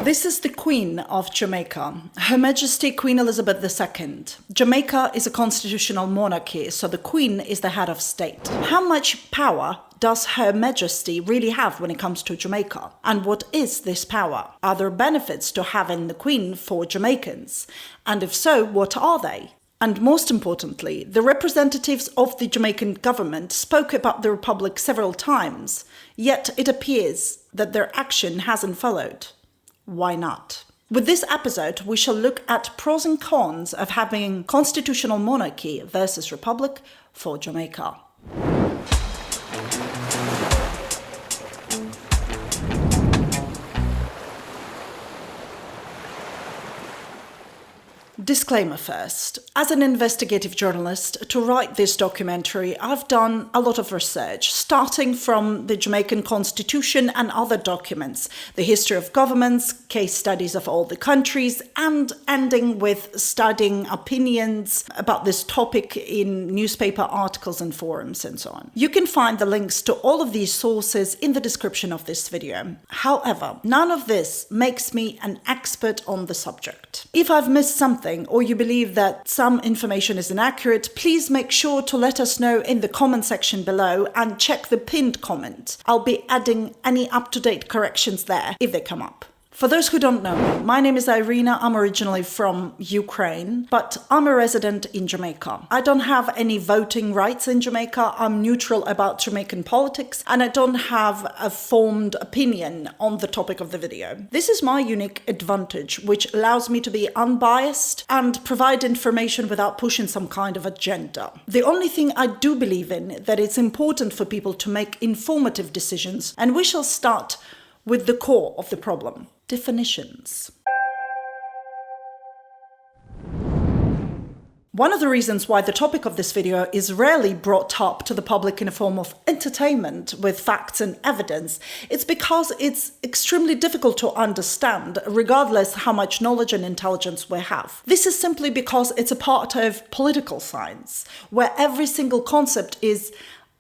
This is the Queen of Jamaica, Her Majesty Queen Elizabeth II. Jamaica is a constitutional monarchy, so the Queen is the head of state. How much power does Her Majesty really have when it comes to Jamaica? And what is this power? Are there benefits to having the Queen for Jamaicans? And if so, what are they? And most importantly, the representatives of the Jamaican government spoke about the Republic several times, yet it appears that their action hasn't followed. Why not? With this episode, we shall look at pros and cons of having constitutional monarchy versus republic for Jamaica. Disclaimer first. As an investigative journalist, to write this documentary, I've done a lot of research, starting from the Jamaican Constitution and other documents, the history of governments, case studies of all the countries, and ending with studying opinions about this topic in newspaper articles and forums and so on. You can find the links to all of these sources in the description of this video. However, none of this makes me an expert on the subject. If I've missed something, or you believe that some information is inaccurate, please make sure to let us know in the comment section below and check the pinned comment. I'll be adding any up-to-date corrections there if they come up. For those who don't know me, my name is Irina. I'm originally from Ukraine, but I'm a resident in Jamaica. I don't have any voting rights in Jamaica. I'm neutral about Jamaican politics, and I don't have a formed opinion on the topic of the video. This is my unique advantage, which allows me to be unbiased and provide information without pushing some kind of agenda. The only thing I do believe in that it's important for people to make informative decisions, and we shall start with the core of the problem. Definitions. One of the reasons why the topic of this video is rarely brought up to the public in a form of entertainment with facts and evidence is because it's extremely difficult to understand, regardless how much knowledge and intelligence we have. This is simply because it's a part of political science, where every single concept is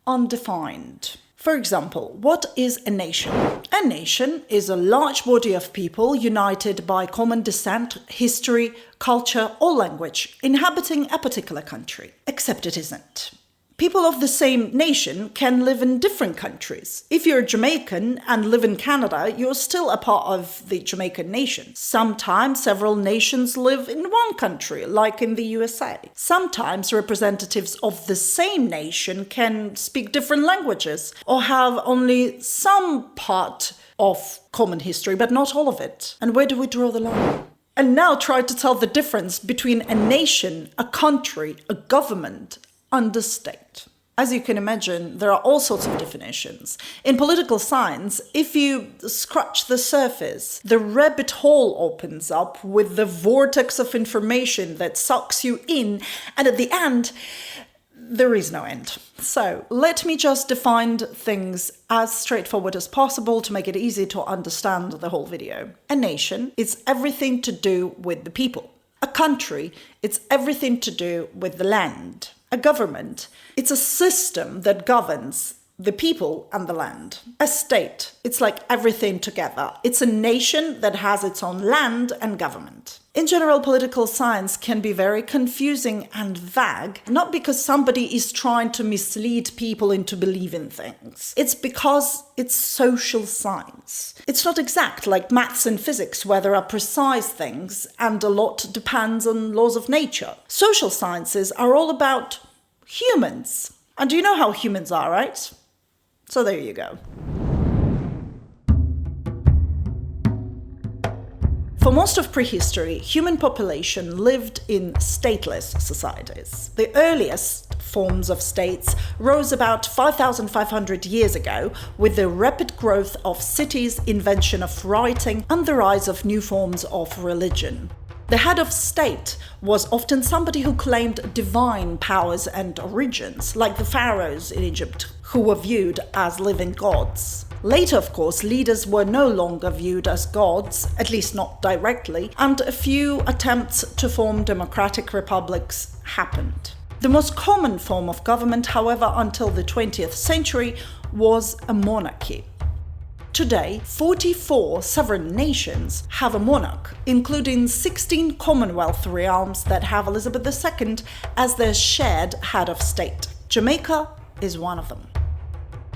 undefined. For example, what is a nation? A nation is a large body of people united by common descent, history, culture, or language, inhabiting a particular country. Except it isn't. People of the same nation can live in different countries. If you're Jamaican and live in Canada, you're still a part of the Jamaican nation. Sometimes several nations live in one country, like in the USA. Sometimes representatives of the same nation can speak different languages or have only some part of common history, but not all of it. And where do we draw the line? And now try to tell the difference between a nation, a country, a government, and a state. As you can imagine, there are all sorts of definitions. In political science, if you scratch the surface, the rabbit hole opens up with the vortex of information that sucks you in, and at the end, there is no end. So let me just define things as straightforward as possible to make it easy to understand the whole video. A nation is everything to do with the people. A country, it's everything to do with the land. A government, it's a system that governs the people and the land. A state, it's like everything together. It's a nation that has its own land and government. In general, political science can be very confusing and vague, not because somebody is trying to mislead people into believing things. It's because it's social science. It's not exact like maths and physics, where there are precise things and a lot depends on laws of nature. Social sciences are all about humans. And you know how humans are, right? So there you go. For most of prehistory, human population lived in stateless societies. The earliest forms of states rose about 5,500 years ago with the rapid growth of cities, invention of writing, and the rise of new forms of religion. The head of state was often somebody who claimed divine powers and origins, like the pharaohs in Egypt, who were viewed as living gods. Later, of course, leaders were no longer viewed as gods, at least not directly, and a few attempts to form democratic republics happened. The most common form of government, however, until the 20th century was a monarchy. Today, 44 sovereign nations have a monarch, including 16 Commonwealth realms that have Elizabeth II as their shared head of state. Jamaica is one of them.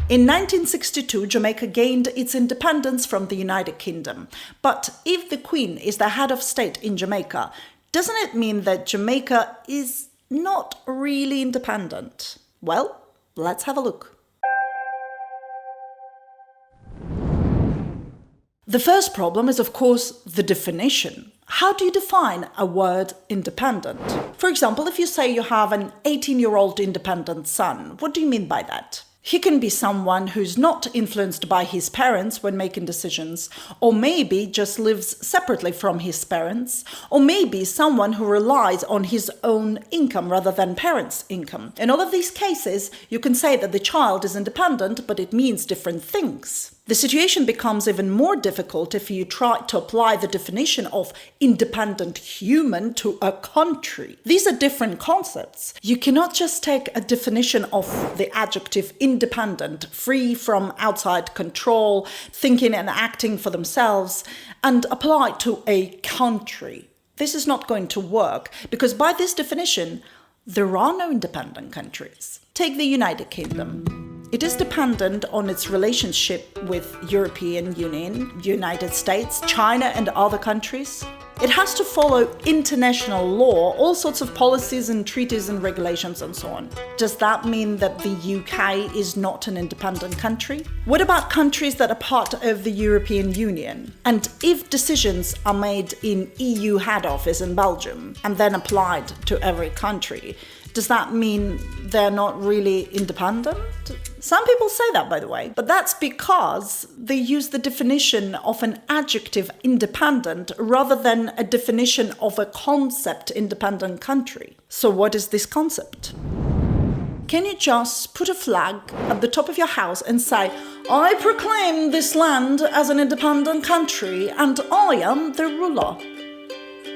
In 1962, Jamaica gained its independence from the United Kingdom. But if the Queen is the head of state in Jamaica, doesn't it mean that Jamaica is not really independent? Well, let's have a look. The first problem is, of course, the definition. How do you define a word independent? For example, if you say you have an 18-year-old independent son, what do you mean by that? He can be someone who's not influenced by his parents when making decisions, or maybe just lives separately from his parents, or maybe someone who relies on his own income rather than parents' income. In all of these cases, you can say that the child is independent, but it means different things. The situation becomes even more difficult if you try to apply the definition of independent human to a country. These are different concepts. You cannot just take a definition of the adjective independent, free from outside control, thinking and acting for themselves, and apply it to a country. This is not going to work because by this definition, there are no independent countries. Take the United Kingdom. It is dependent on its relationship with European Union, United States, China and other countries. It has to follow international law, all sorts of policies and treaties and regulations and so on. Does that mean that the UK is not an independent country? What about countries that are part of the European Union? And if decisions are made in EU head office in Belgium and then applied to every country, does that mean they're not really independent? Some people say that, by the way, but that's because they use the definition of an adjective independent rather than a definition of a concept independent country. So what is this concept? Can you just put a flag at the top of your house and say, I proclaim this land as an independent country and I am the ruler?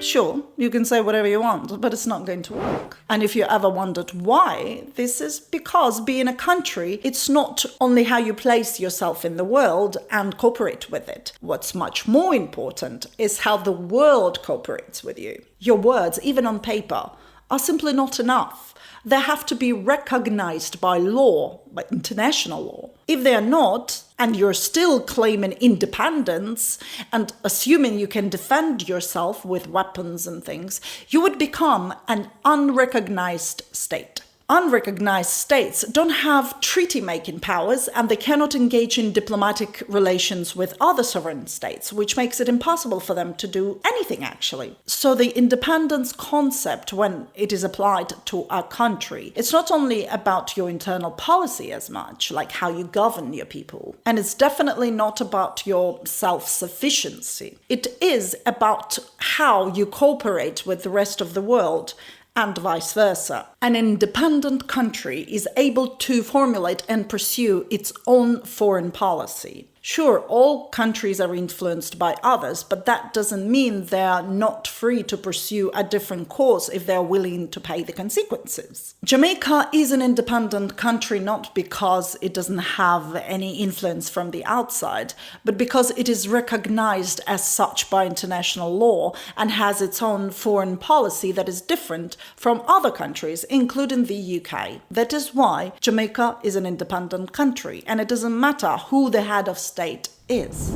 Sure, you can say whatever you want, but it's not going to work. And if you ever wondered why, this is because being a country, it's not only how you place yourself in the world and cooperate with it. What's much more important is how the world cooperates with you. Your words, even on paper, are simply not enough. They have to be recognized by law, by international law. If they are not, and you're still claiming independence and assuming you can defend yourself with weapons and things, you would become an unrecognized state. Unrecognized states don't have treaty-making powers and they cannot engage in diplomatic relations with other sovereign states, which makes it impossible for them to do anything, actually. So the independence concept, when it is applied to a country, it's not only about your internal policy as much, like how you govern your people, and it's definitely not about your self-sufficiency. It is about how you cooperate with the rest of the world, and vice versa. An independent country is able to formulate and pursue its own foreign policy. Sure, all countries are influenced by others, but that doesn't mean they are not free to pursue a different course if they are willing to pay the consequences. Jamaica is an independent country not because it doesn't have any influence from the outside, but because it is recognized as such by international law and has its own foreign policy that is different from other countries, including the UK. That is why Jamaica is an independent country, and it doesn't matter who the head of state is.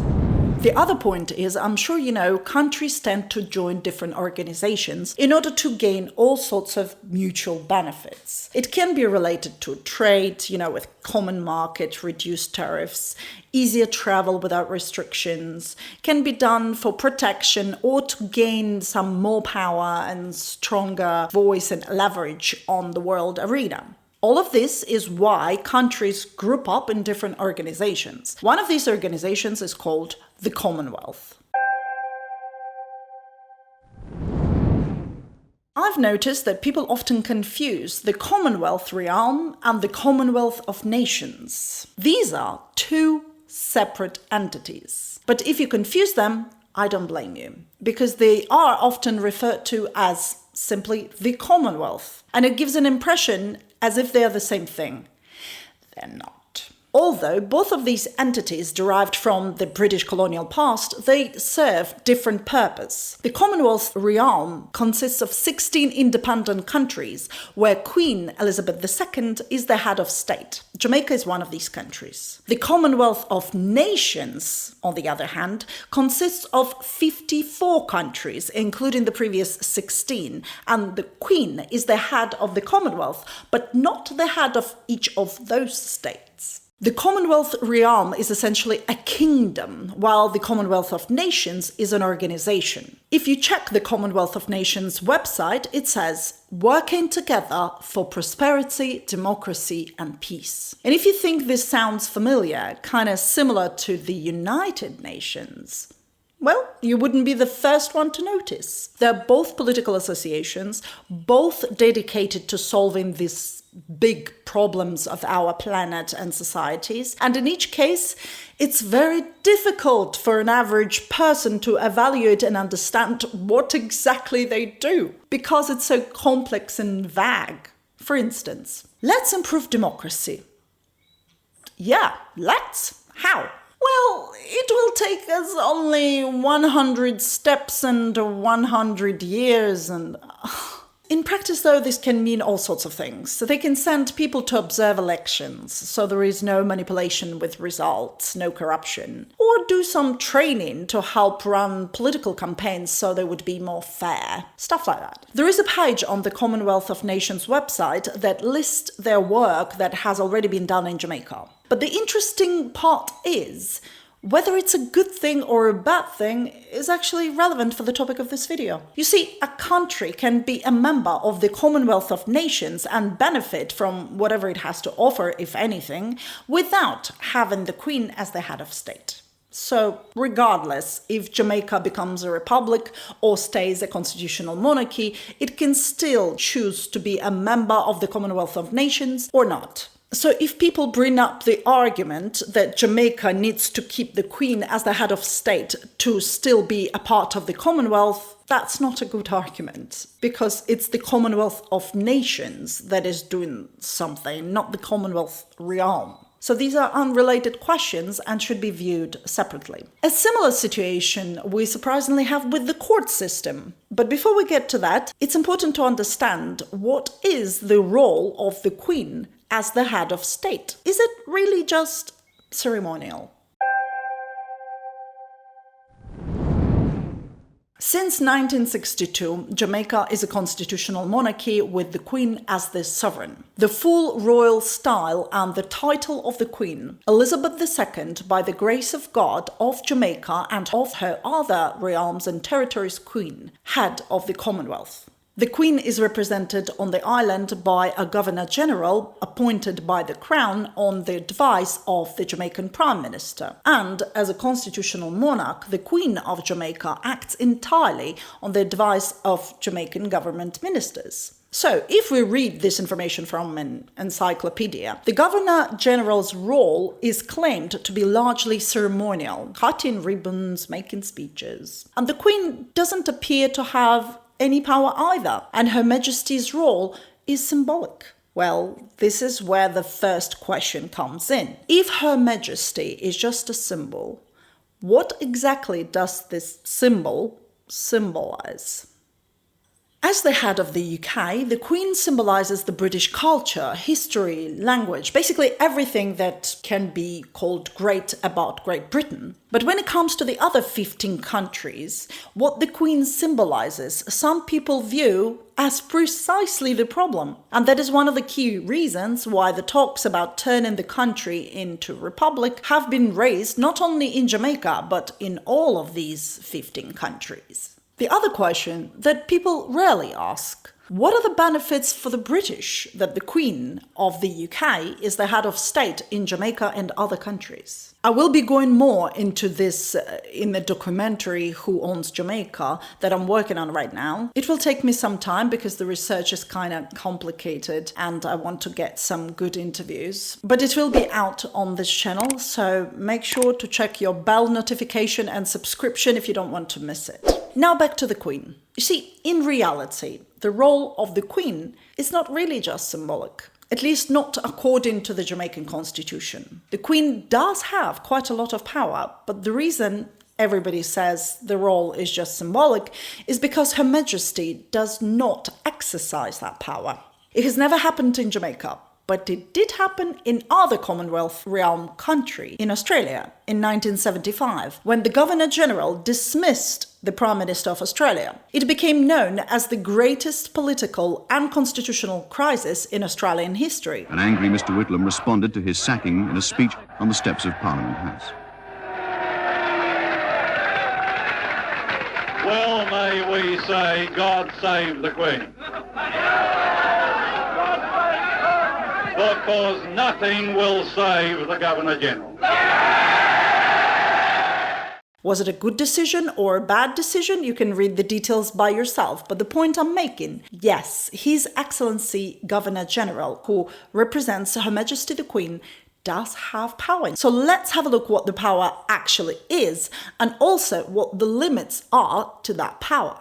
The other point is, I'm sure you know, countries tend to join different organizations in order to gain all sorts of mutual benefits. It can be related to trade, with common market, reduced tariffs, easier travel without restrictions, can be done for protection or to gain some more power and stronger voice and leverage on the world arena. All of this is why countries group up in different organizations. One of these organizations is called the Commonwealth. I've noticed that people often confuse the Commonwealth realm and the Commonwealth of Nations. These are two separate entities. But if you confuse them, I don't blame you, because they are often referred to as simply the Commonwealth, and it gives an impression as if they are the same thing. They're not. Although both of these entities derived from the British colonial past, they serve different purpose. The Commonwealth realm consists of 16 independent countries where Queen Elizabeth II is the head of state. Jamaica is one of these countries. The Commonwealth of Nations, on the other hand, consists of 54 countries, including the previous 16, and the Queen is the head of the Commonwealth, but not the head of each of those states. The Commonwealth realm is essentially a kingdom, while the Commonwealth of Nations is an organization. If you check the Commonwealth of Nations website, it says, working together for prosperity, democracy, and peace. And if you think this sounds familiar, kind of similar to the United Nations, well, you wouldn't be the first one to notice. They're both political associations, both dedicated to solving these big problems of our planet and societies. And in each case, it's very difficult for an average person to evaluate and understand what exactly they do, because it's so complex and vague. For instance, let's improve democracy. Yeah, let's. How? Well, it will take us only 100 steps and 100 years and... In practice, though, this can mean all sorts of things. So they can send people to observe elections, so there is no manipulation with results, no corruption. Or do some training to help run political campaigns so they would be more fair. Stuff like that. There is a page on the Commonwealth of Nations website that lists their work that has already been done in Jamaica. But the interesting part is, whether it's a good thing or a bad thing is actually relevant for the topic of this video. You see, a country can be a member of the Commonwealth of Nations and benefit from whatever it has to offer, if anything, without having the Queen as the head of state. So, regardless if Jamaica becomes a republic or stays a constitutional monarchy, it can still choose to be a member of the Commonwealth of Nations or not. So if people bring up the argument that Jamaica needs to keep the Queen as the head of state to still be a part of the Commonwealth, that's not a good argument, because it's the Commonwealth of Nations that is doing something, not the Commonwealth realm. So these are unrelated questions and should be viewed separately. A similar situation we surprisingly have with the court system. But before we get to that, it's important to understand what is the role of the Queen as the head of state. Is it really just ceremonial? Since 1962, Jamaica is a constitutional monarchy with the Queen as the sovereign. The full royal style and the title of the Queen, Elizabeth II, by the grace of God, of Jamaica and of her other realms and territories Queen, head of the Commonwealth. The Queen is represented on the island by a Governor-General appointed by the Crown on the advice of the Jamaican Prime Minister. And as a constitutional monarch, the Queen of Jamaica acts entirely on the advice of Jamaican government ministers. So, if we read this information from an encyclopedia, the Governor-General's role is claimed to be largely ceremonial, cutting ribbons, making speeches. And the Queen doesn't appear to have any power either, and Her Majesty's role is symbolic. Well, this is where the first question comes in. If Her Majesty is just a symbol, what exactly does this symbol symbolize? As the head of the UK, the Queen symbolises the British culture, history, language, basically everything that can be called great about Great Britain. But when it comes to the other 15 countries, what the Queen symbolises, some people view as precisely the problem. And that is one of the key reasons why the talks about turning the country into a republic have been raised not only in Jamaica, but in all of these 15 countries. The other question that people rarely ask, what are the benefits for the British that the Queen of the UK is the head of state in Jamaica and other countries? I will be going more into this in the documentary Who Owns Jamaica that I'm working on right now. It will take me some time because the research is kind of complicated and I want to get some good interviews. But it will be out on this channel, so make sure to check your bell notification and subscription if you don't want to miss it. Now back to the Queen. You see, in reality, the role of the Queen is not really just symbolic. At least not according to the Jamaican Constitution. The Queen does have quite a lot of power, but the reason everybody says the role is just symbolic is because Her Majesty does not exercise that power. It has never happened in Jamaica, but it did happen in other Commonwealth realm country, in Australia, in 1975, when the Governor-General dismissed the Prime Minister of Australia. It became known as the greatest political and constitutional crisis in Australian history. An angry Mr. Whitlam responded to his sacking in a speech on the steps of Parliament House. Well, may we say, God save the Queen. Because nothing will save the Governor-General. Was it a good decision or a bad decision? You can read the details by yourself. But the point I'm making, yes, His Excellency Governor-General, who represents Her Majesty the Queen, does have power. So let's have a look what the power actually is and also what the limits are to that power.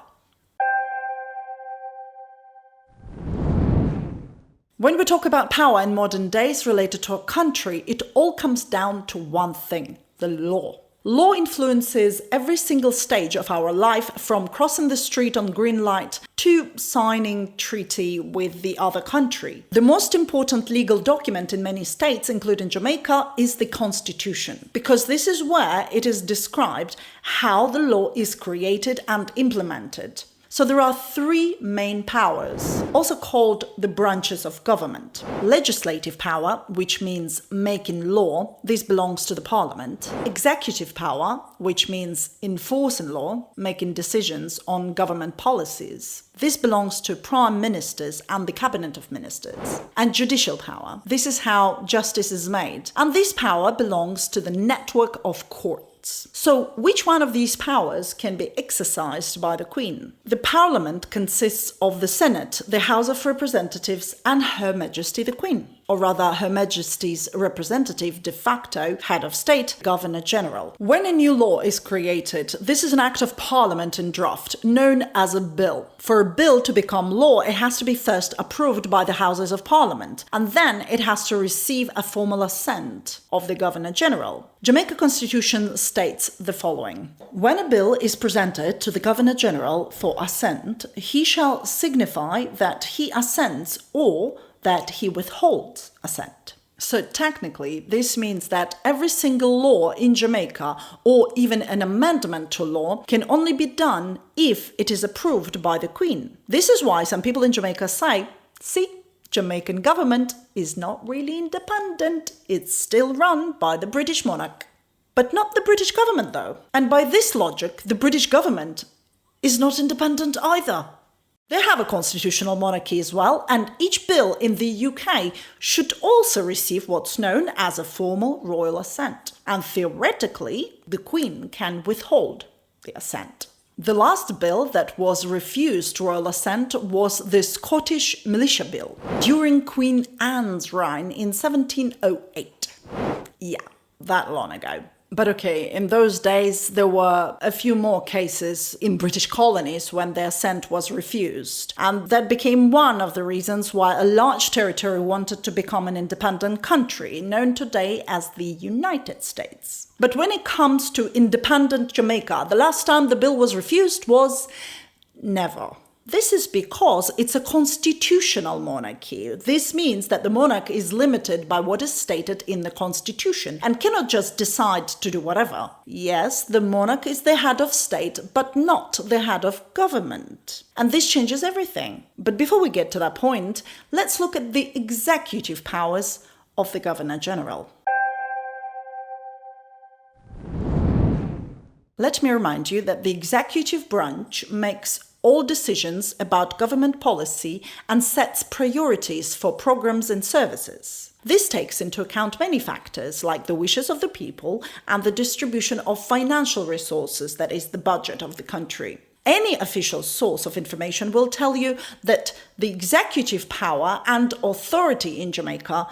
When we talk about power in modern days related to a country, it all comes down to one thing: the law. Law influences every single stage of our life, from crossing the street on green light to signing treaty with the other country. The most important legal document in many states, including Jamaica, is the Constitution, because this is where it is described how the law is created and implemented. So there are three main powers, also called the branches of government. Legislative power, which means making law, this belongs to the Parliament. Executive power, which means enforcing law, making decisions on government policies. This belongs to prime ministers and the cabinet of ministers. And judicial power. This is how justice is made. And this power belongs to the network of courts. So, which one of these powers can be exercised by the Queen? The Parliament consists of the Senate, the House of Representatives, and Her Majesty the Queen. Or rather, Her Majesty's representative de facto head of state, Governor-General. When a new law is created, this is an act of Parliament in draft, known as a bill. For a bill to become law, it has to be first approved by the Houses of Parliament, and then it has to receive a formal assent of the Governor-General. Jamaica Constitution states the following: when a bill is presented to the Governor-General for assent, he shall signify that he assents or that he withholds assent. So technically, this means that every single law in Jamaica, or even an amendment to law, can only be done if it is approved by the Queen. This is why some people in Jamaica say, see, Jamaican government is not really independent. It's still run by the British monarch. But not the British government, though. And by this logic, the British government is not independent either. They have a constitutional monarchy as well, and each bill in the UK should also receive what's known as a formal royal assent. And theoretically, the Queen can withhold the assent. The last bill that was refused royal assent was the Scottish Militia Bill during Queen Anne's reign in 1708. Yeah, that long ago. But okay, in those days, there were a few more cases in British colonies when their assent was refused. And that became one of the reasons why a large territory wanted to become an independent country, known today as the United States. But when it comes to independent Jamaica, the last time the bill was refused was never. This is because it's a constitutional monarchy. This means that the monarch is limited by what is stated in the constitution and cannot just decide to do whatever. Yes, the monarch is the head of state, but not the head of government. And this changes everything. But before we get to that point, let's look at the executive powers of the Governor-General. Let me remind you that the executive branch makes all decisions about government policy and sets priorities for programs and services. This takes into account many factors like the wishes of the people and the distribution of financial resources, that is, the budget of the country. Any official source of information will tell you that the executive power and authority in Jamaica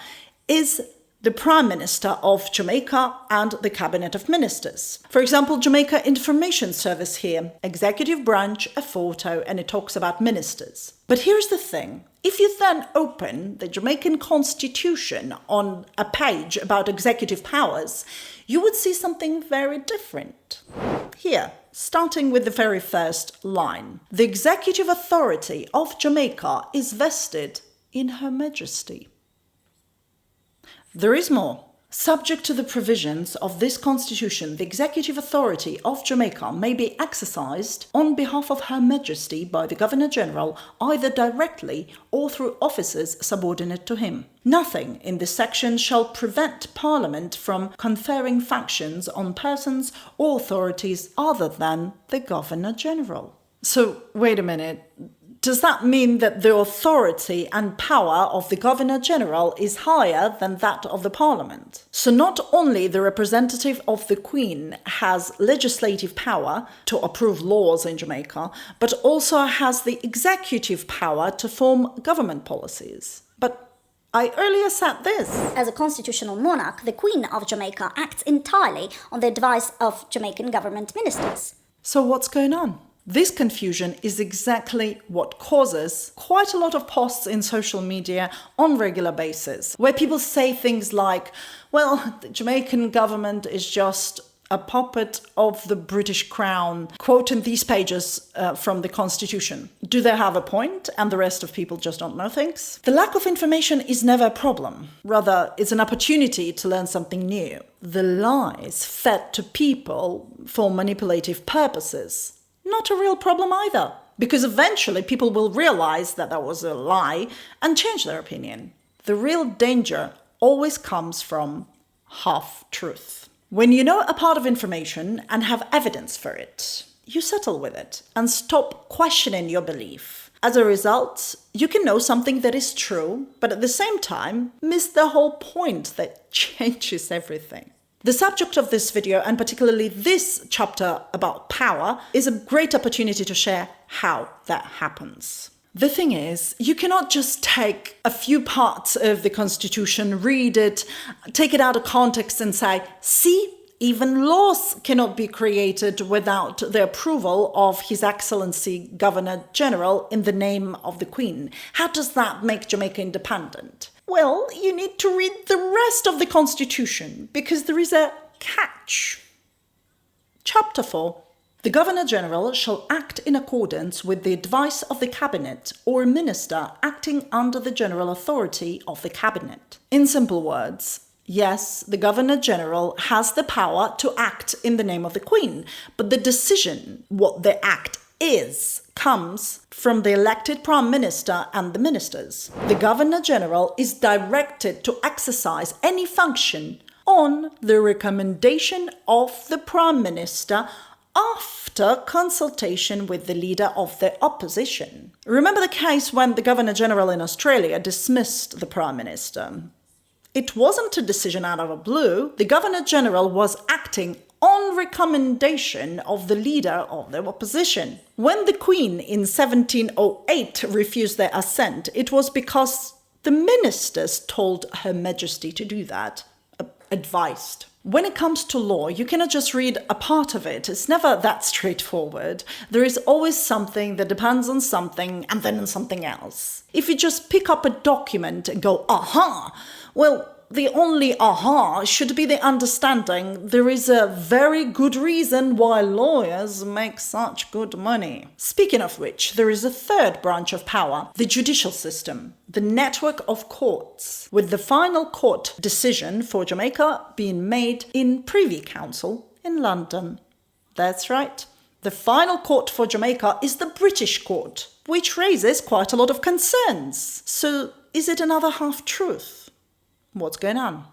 is the Prime Minister of Jamaica and the Cabinet of Ministers. For example, Jamaica Information Service here, executive branch, a photo, and it talks about ministers. But here's the thing. If you then open the Jamaican Constitution on a page about executive powers, you would see something very different. Here, starting with the very first line. The executive authority of Jamaica is vested in Her Majesty. There is more. Subject to the provisions of this constitution, the executive authority of Jamaica may be exercised on behalf of Her Majesty by the Governor-General, either directly or through officers subordinate to him. Nothing in this section shall prevent Parliament from conferring functions on persons or authorities other than the Governor-General. So, wait a minute. Does that mean that the authority and power of the Governor-General is higher than that of the Parliament? So not only the representative of the Queen has legislative power to approve laws in Jamaica, but also has the executive power to form government policies. But I earlier said this. As a constitutional monarch, the Queen of Jamaica acts entirely on the advice of Jamaican government ministers. So what's going on? This confusion is exactly what causes quite a lot of posts in social media on regular basis, where people say things like, well, the Jamaican government is just a puppet of the British Crown, quoting these pages from the Constitution. Do they have a point and the rest of people just don't know things? The lack of information is never a problem. Rather, it's an opportunity to learn something new. The lies fed to people for manipulative purposes. Not a real problem either, because eventually people will realize that that was a lie and change their opinion. The real danger always comes from half-truth. When you know a part of information and have evidence for it, you settle with it and stop questioning your belief. As a result, you can know something that is true, but at the same time, miss the whole point that changes everything. The subject of this video, and particularly this chapter about power, is a great opportunity to share how that happens. The thing is, you cannot just take a few parts of the Constitution, read it, take it out of context and say, see, even laws cannot be created without the approval of His Excellency Governor-General in the name of the Queen. How does that make Jamaica independent? Well, you need to read the rest of the Constitution, because there is a catch. Chapter 4. The Governor-General shall act in accordance with the advice of the Cabinet or minister acting under the general authority of the Cabinet. In simple words, yes, the Governor-General has the power to act in the name of the Queen, but the decision, what the act is, comes from the elected Prime Minister and the ministers. The Governor-General is directed to exercise any function on the recommendation of the Prime Minister after consultation with the leader of the opposition. Remember the case when the Governor-General in Australia dismissed the Prime Minister? It wasn't a decision out of the blue. The Governor-General was acting on recommendation of the leader of the opposition. When the Queen in 1708 refused their assent, it was because the ministers told Her Majesty to do that, advised. When it comes to law, you cannot just read a part of it. It's never that straightforward. There is always something that depends on something and then on something else. If you just pick up a document and go, aha, well, the only aha should be the understanding there is a very good reason why lawyers make such good money. Speaking of which, there is a third branch of power, the judicial system, the network of courts, with the final court decision for Jamaica being made in Privy Council in London. That's right. The final court for Jamaica is the British court, which raises quite a lot of concerns. So, is it another half-truth? What's going on?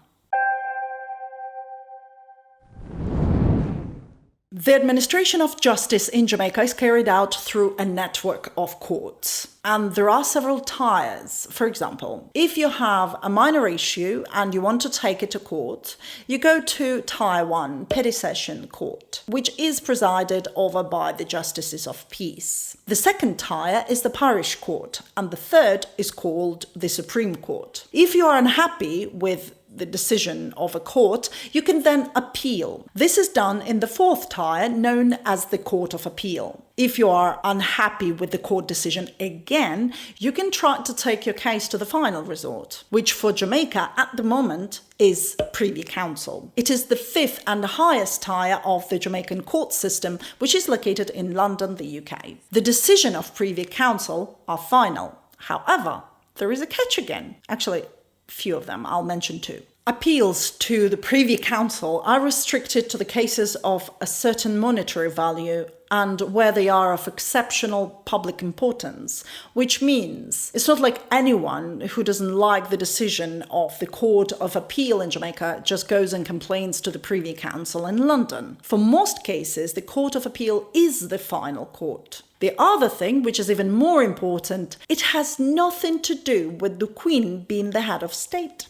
The administration of justice in Jamaica is carried out through a network of courts. And there are several tiers. For example, if you have a minor issue and you want to take it to court, you go to Tier 1, Petty Session Court, which is presided over by the Justices of Peace. The second tier is the Parish Court, and the third is called the Supreme Court. If you are unhappy with the decision of a court, you can then appeal. This is done in the fourth tier, known as the Court of Appeal. If you are unhappy with the court decision again, you can try to take your case to the final resort, which for Jamaica at the moment is Privy Council. It is the fifth and highest tier of the Jamaican court system, which is located in London, the UK. The decision of Privy Council are final. However, there is a catch again. Actually, few of them. I'll mention two. Appeals to the Privy Council are restricted to the cases of a certain monetary value and where they are of exceptional public importance, which means it's not like anyone who doesn't like the decision of the Court of Appeal in Jamaica just goes and complains to the Privy Council in London. For most cases, the Court of Appeal is the final court. The other thing, which is even more important, it has nothing to do with the Queen being the head of state.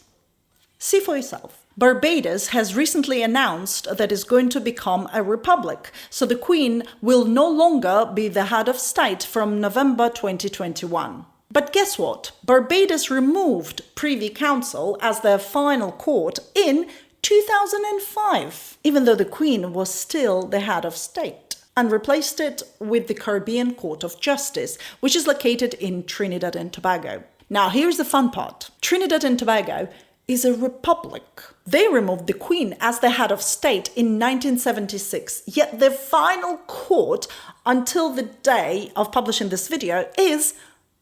See for yourself. Barbados has recently announced that it's going to become a republic, so the Queen will no longer be the head of state from November 2021. But guess what? Barbados removed Privy Council as their final court in 2005, even though the Queen was still the head of state, and replaced it with the Caribbean Court of Justice, which is located in Trinidad and Tobago. Now, here's the fun part. Trinidad and Tobago is a republic. They removed the Queen as the head of state in 1976, yet their final court until the day of publishing this video is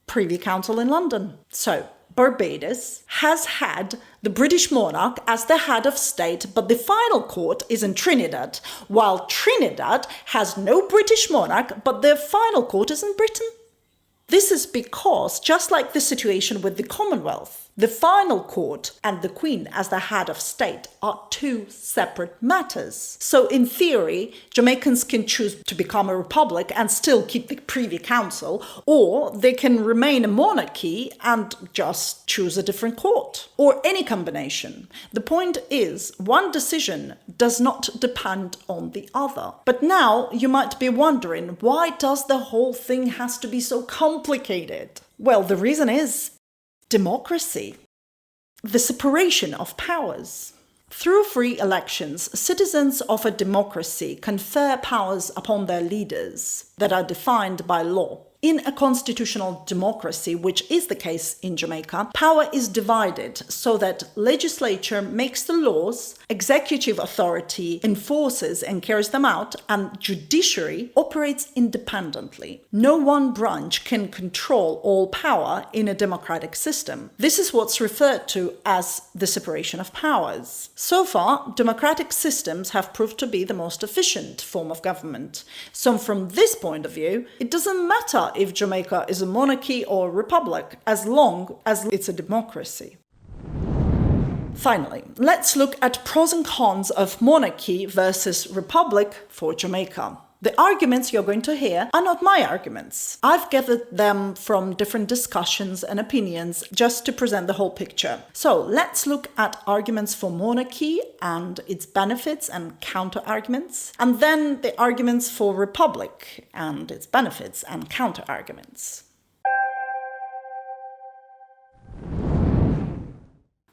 Privy Council in London. So, Barbados has had the British monarch as the head of state, but the final court is in Trinidad, while Trinidad has no British monarch, but their final court is in Britain. This is because, just like the situation with the Commonwealth, the final court and the Queen as the head of state are two separate matters. So in theory, Jamaicans can choose to become a republic and still keep the Privy Council, or they can remain a monarchy and just choose a different court, or any combination. The point is, one decision does not depend on the other. But now you might be wondering, why does the whole thing has to be so complicated? Well, the reason is democracy, the separation of powers. Through free elections, citizens of a democracy confer powers upon their leaders that are defined by law. In a constitutional democracy, which is the case in Jamaica, power is divided so that legislature makes the laws, executive authority enforces and carries them out, and judiciary operates independently. No one branch can control all power in a democratic system. This is what's referred to as the separation of powers. So far, democratic systems have proved to be the most efficient form of government. So from this point of view, it doesn't matter if Jamaica is a monarchy or a republic, as long as it's a democracy. Finally, let's look at pros and cons of monarchy versus republic for Jamaica. The arguments you're going to hear are not my arguments. I've gathered them from different discussions and opinions just to present the whole picture. So let's look at arguments for monarchy and its benefits and counter-arguments, and then the arguments for republic and its benefits and counter-arguments.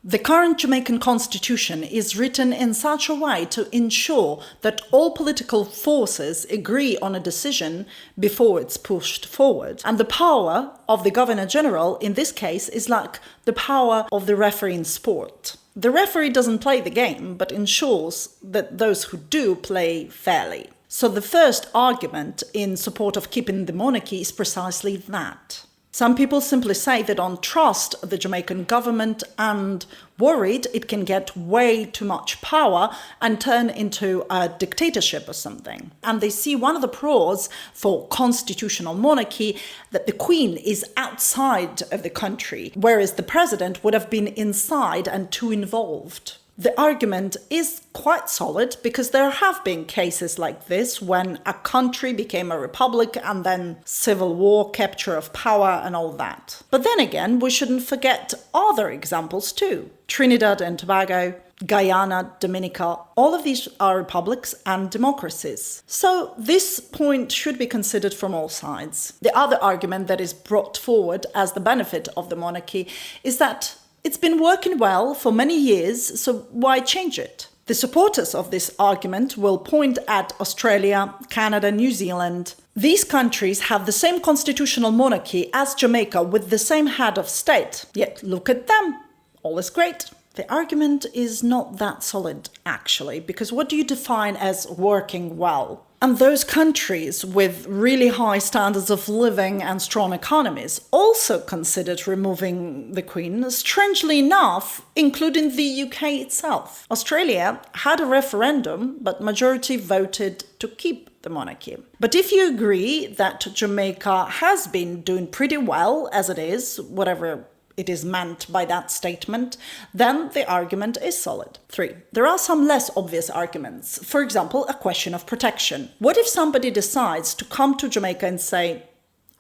The current Jamaican Constitution is written in such a way to ensure that all political forces agree on a decision before it's pushed forward. And the power of the Governor-General in this case is like the power of the referee in sport. The referee doesn't play the game, but ensures that those who do play fairly. So the first argument in support of keeping the monarchy is precisely that. Some people simply say they don't trust the Jamaican government and worried it can get way too much power and turn into a dictatorship or something. And they see one of the pros for constitutional monarchy that the Queen is outside of the country, whereas the president would have been inside and too involved. The argument is quite solid because there have been cases like this when a country became a republic and then civil war, capture of power and all that. But then again, we shouldn't forget other examples too. Trinidad and Tobago, Guyana, Dominica, all of these are republics and democracies. So this point should be considered from all sides. The other argument that is brought forward as the benefit of the monarchy is that It's been working well for many years, so why change it? The supporters of this argument will point at Australia, Canada, New Zealand. These countries have the same constitutional monarchy as Jamaica with the same head of state. Yet look at them. All is great. The argument is not that solid, actually, because what do you define as working well? And those countries with really high standards of living and strong economies also considered removing the Queen, strangely enough, including the UK itself. Australia had a referendum, but majority voted to keep the monarchy. But if you agree that Jamaica has been doing pretty well as it is, whatever it is meant by that statement, then the argument is solid. 3. There are some less obvious arguments. For example, a question of protection. What if somebody decides to come to Jamaica and say,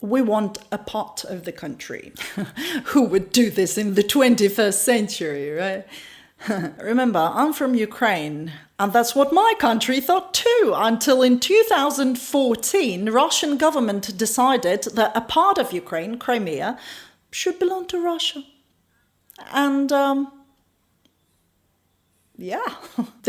we want a part of the country? Who would do this in the 21st century, right? Remember, I'm from Ukraine, and that's what my country thought too, until in 2014, Russian government decided that a part of Ukraine, Crimea, should belong to Russia. And, the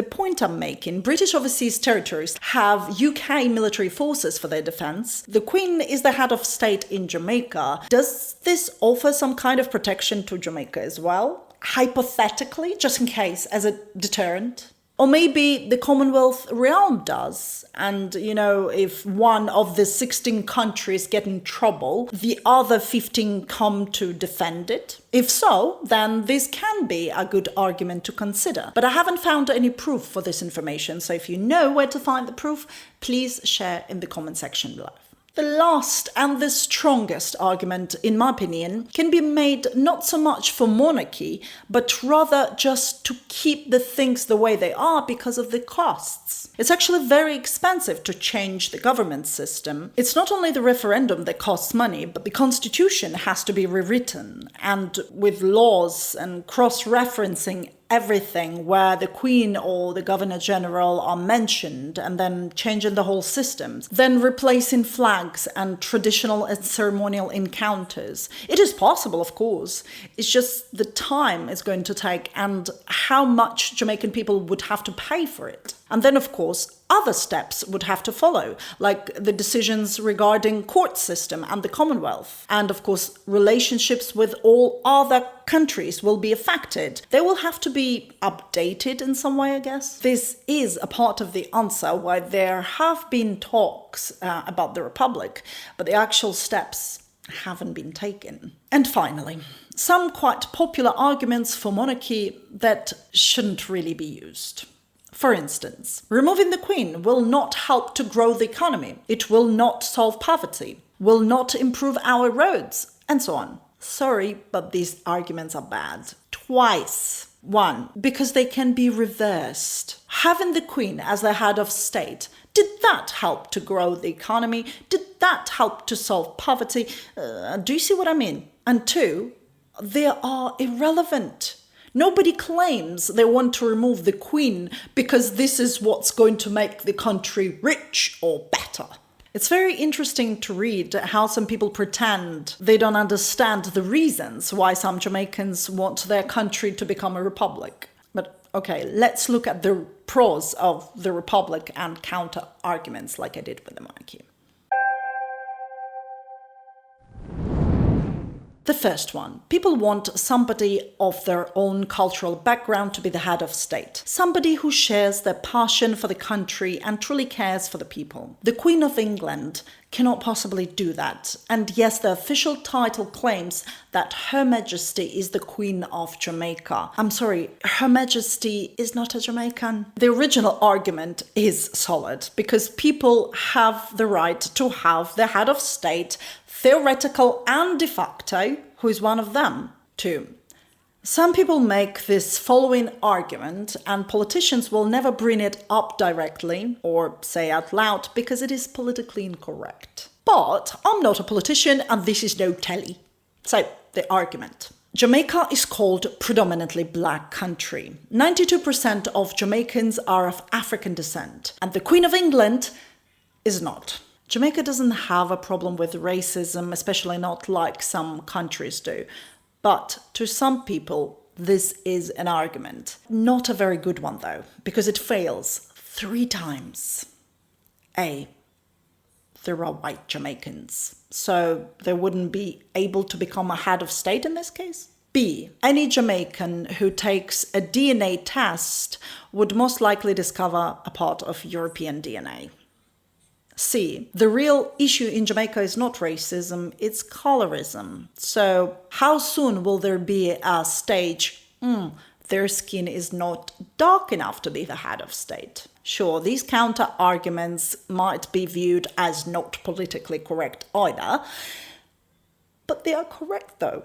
point I'm making, British overseas territories have UK military forces for their defense. The Queen is the head of state in Jamaica. Does this offer some kind of protection to Jamaica as well? Hypothetically, just in case, as a deterrent? Or maybe the Commonwealth realm does. And, if one of the 16 countries get in trouble, the other 15 come to defend it. If so, then this can be a good argument to consider. But I haven't found any proof for this information. So if you know where to find the proof, please share in the comment section below. The last and the strongest argument, in my opinion, can be made not so much for monarchy, but rather just to keep the things the way they are because of the costs. It's actually very expensive to change the government system. It's not only the referendum that costs money, but the constitution has to be rewritten, and with laws and cross-referencing everything where the Queen or the Governor General are mentioned, and then changing the whole system, then replacing flags and traditional and ceremonial encounters. It is possible, of course. It's just the time it's going to take and how much Jamaican people would have to pay for it. And then, of course, other steps would have to follow, like the decisions regarding court system and the Commonwealth. And, of course, relationships with all other countries will be affected. They will have to be updated in some way, I guess. This is a part of the answer why there have been talks about the Republic, but the actual steps haven't been taken. And finally, some quite popular arguments for monarchy that shouldn't really be used. For instance, removing the Queen will not help to grow the economy. It will not solve poverty, will not improve our roads, and so on. Sorry, but these arguments are bad. Twice. 1, because they can be reversed. Having the Queen as the head of state, did that help to grow the economy? Did that help to solve poverty? Do you see what I mean? And 2, they are irrelevant. Nobody claims they want to remove the Queen because this is what's going to make the country rich or better. It's very interesting to read how some people pretend they don't understand the reasons why some Jamaicans want their country to become a republic. But okay, let's look at the pros of the republic and counter arguments like I did with the monarchy. The first one, people want somebody of their own cultural background to be the head of state. Somebody who shares their passion for the country and truly cares for the people. The Queen of England cannot possibly do that. And yes, the official title claims that Her Majesty is the Queen of Jamaica. I'm sorry, Her Majesty is not a Jamaican. The original argument is solid because people have the right to have the head of state, theoretical and de facto, who is one of them. 2. Some people make this following argument, and politicians will never bring it up directly or say out loud because it is politically incorrect. But I'm not a politician and this is no telly. So, the argument. Jamaica is called predominantly black country. 92% of Jamaicans are of African descent, and the Queen of England is not. Jamaica doesn't have a problem with racism, especially not like some countries do. But to some people, this is an argument. Not a very good one, though, because it fails 3 times. A, there are white Jamaicans, so they wouldn't be able to become a head of state in this case. B, any Jamaican who takes a DNA test would most likely discover a part of European DNA. C, the real issue in Jamaica is not racism, it's colorism. So how soon will there be a stage, their skin is not dark enough to be the head of state? Sure, these counter-arguments might be viewed as not politically correct either, but they are correct though.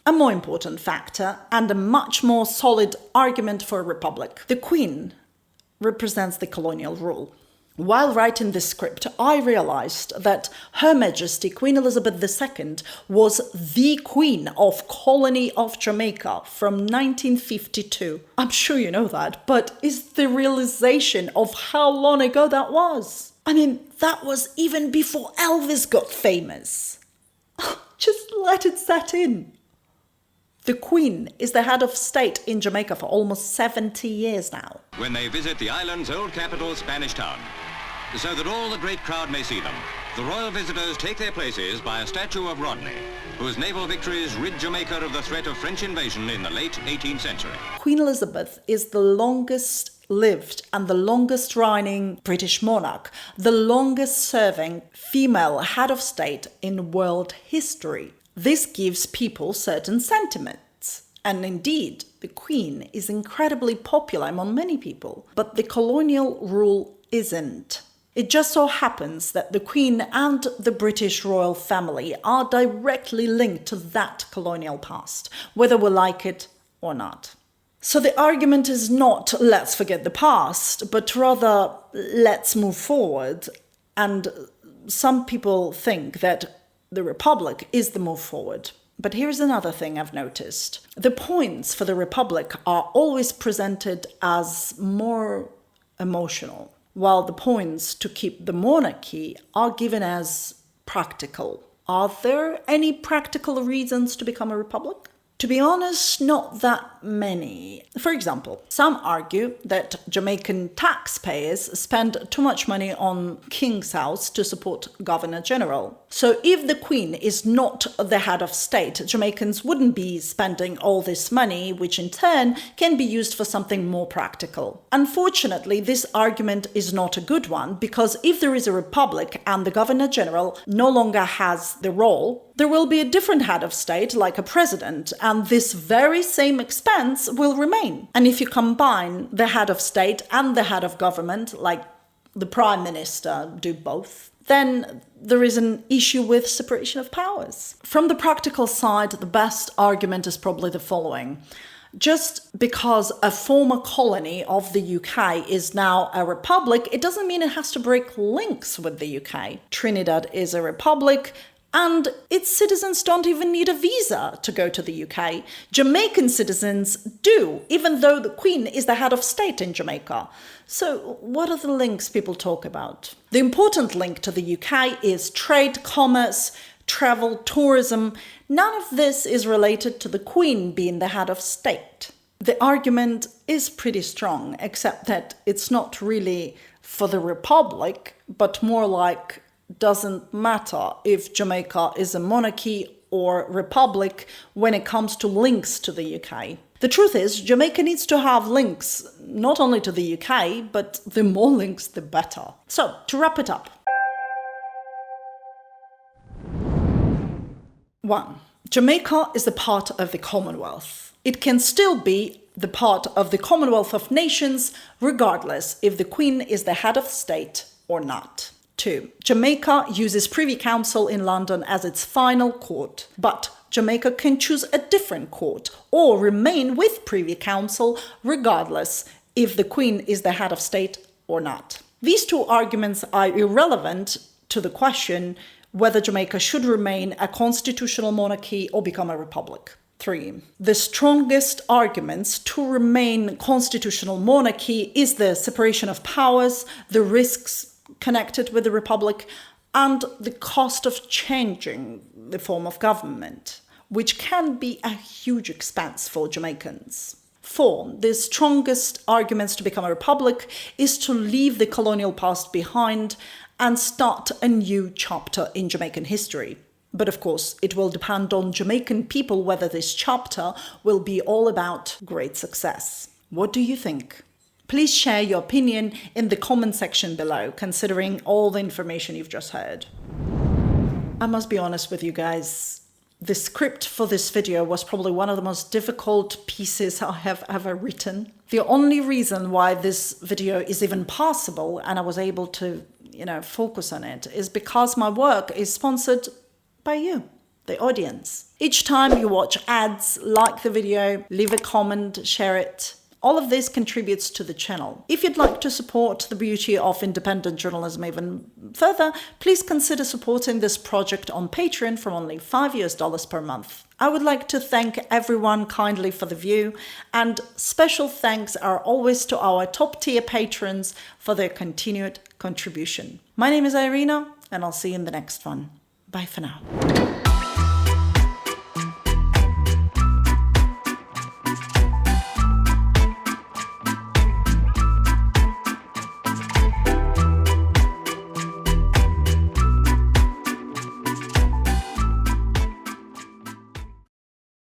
A more important factor, and a much more solid argument for a republic. The Queen represents the colonial rule. While writing this script, I realized that Her Majesty Queen Elizabeth II was the Queen of Colony of Jamaica from 1952. I'm sure you know that, but is the realization of how long ago that was? I mean, that was even before Elvis got famous. Just let it set in. The Queen is the head of state in Jamaica for almost 70 years now. When they visit the island's old capital, Spanish Town, so that all the great crowd may see them, the royal visitors take their places by a statue of Rodney, whose naval victories rid Jamaica of the threat of French invasion in the late 18th century. Queen Elizabeth is the longest lived and the longest reigning British monarch, the longest serving female head of state in world history. This gives people certain sentiments, and indeed, the Queen is incredibly popular among many people, but the colonial rule isn't. It just so happens that the Queen and the British royal family are directly linked to that colonial past, whether we like it or not. So the argument is not let's forget the past, but rather let's move forward. And some people think that the Republic is the move forward. But here's another thing I've noticed. The points for the Republic are always presented as more emotional, while the points to keep the monarchy are given as practical. Are there any practical reasons to become a republic? To be honest, not that many. For example, some argue that Jamaican taxpayers spend too much money on King's House to support Governor General. So if the Queen is not the head of state, Jamaicans wouldn't be spending all this money, which in turn can be used for something more practical. Unfortunately, this argument is not a good one, because if there is a republic and the Governor General no longer has the role, there will be a different head of state, like a president, and this very same expense will remain. And if you combine the head of state and the head of government, like the prime minister do both, then there is an issue with separation of powers. From the practical side, the best argument is probably the following. Just because a former colony of the UK is now a republic, it doesn't mean it has to break links with the UK. Trinidad is a republic, and its citizens don't even need a visa to go to the UK. Jamaican citizens do, even though the Queen is the head of state in Jamaica. So what are the links people talk about? The important link to the UK is trade, commerce, travel, tourism. None of this is related to the Queen being the head of state. The argument is pretty strong, except that it's not really for the Republic, but more like doesn't matter if Jamaica is a monarchy or republic when it comes to links to the UK. The truth is, Jamaica needs to have links not only to the UK, but the more links, the better. So, to wrap it up. 1. Jamaica is a part of the Commonwealth. It can still be the part of the Commonwealth of Nations, regardless if the Queen is the head of state or not. 2. Jamaica uses Privy Council in London as its final court, but Jamaica can choose a different court or remain with Privy Council regardless if the Queen is the head of state or not. These two arguments are irrelevant to the question whether Jamaica should remain a constitutional monarchy or become a republic. 3. The strongest arguments to remain constitutional monarchy is the separation of powers, the risks connected with the republic, and the cost of changing the form of government. which can be a huge expense for Jamaicans. 4. The strongest arguments to become a republic is to leave the colonial past behind and start a new chapter in Jamaican history. But of course, it will depend on Jamaican people whether this chapter will be all about great success. What do you think? Please share your opinion in the comment section below, considering all the information you've just heard. I must be honest with you guys. The script for this video was probably one of the most difficult pieces I have ever written. The only reason why this video is even possible and I was able to, focus on it is because my work is sponsored by you, the audience. Each time you watch ads, like the video, leave a comment, share it. All of this contributes to the channel. If you'd like to support the beauty of independent journalism even further, please consider supporting this project on Patreon from only $5 per month. I would like to thank everyone kindly for the view, and special thanks are always to our top tier patrons for their continued contribution. My name is Irina, and I'll see you in the next one. Bye for now.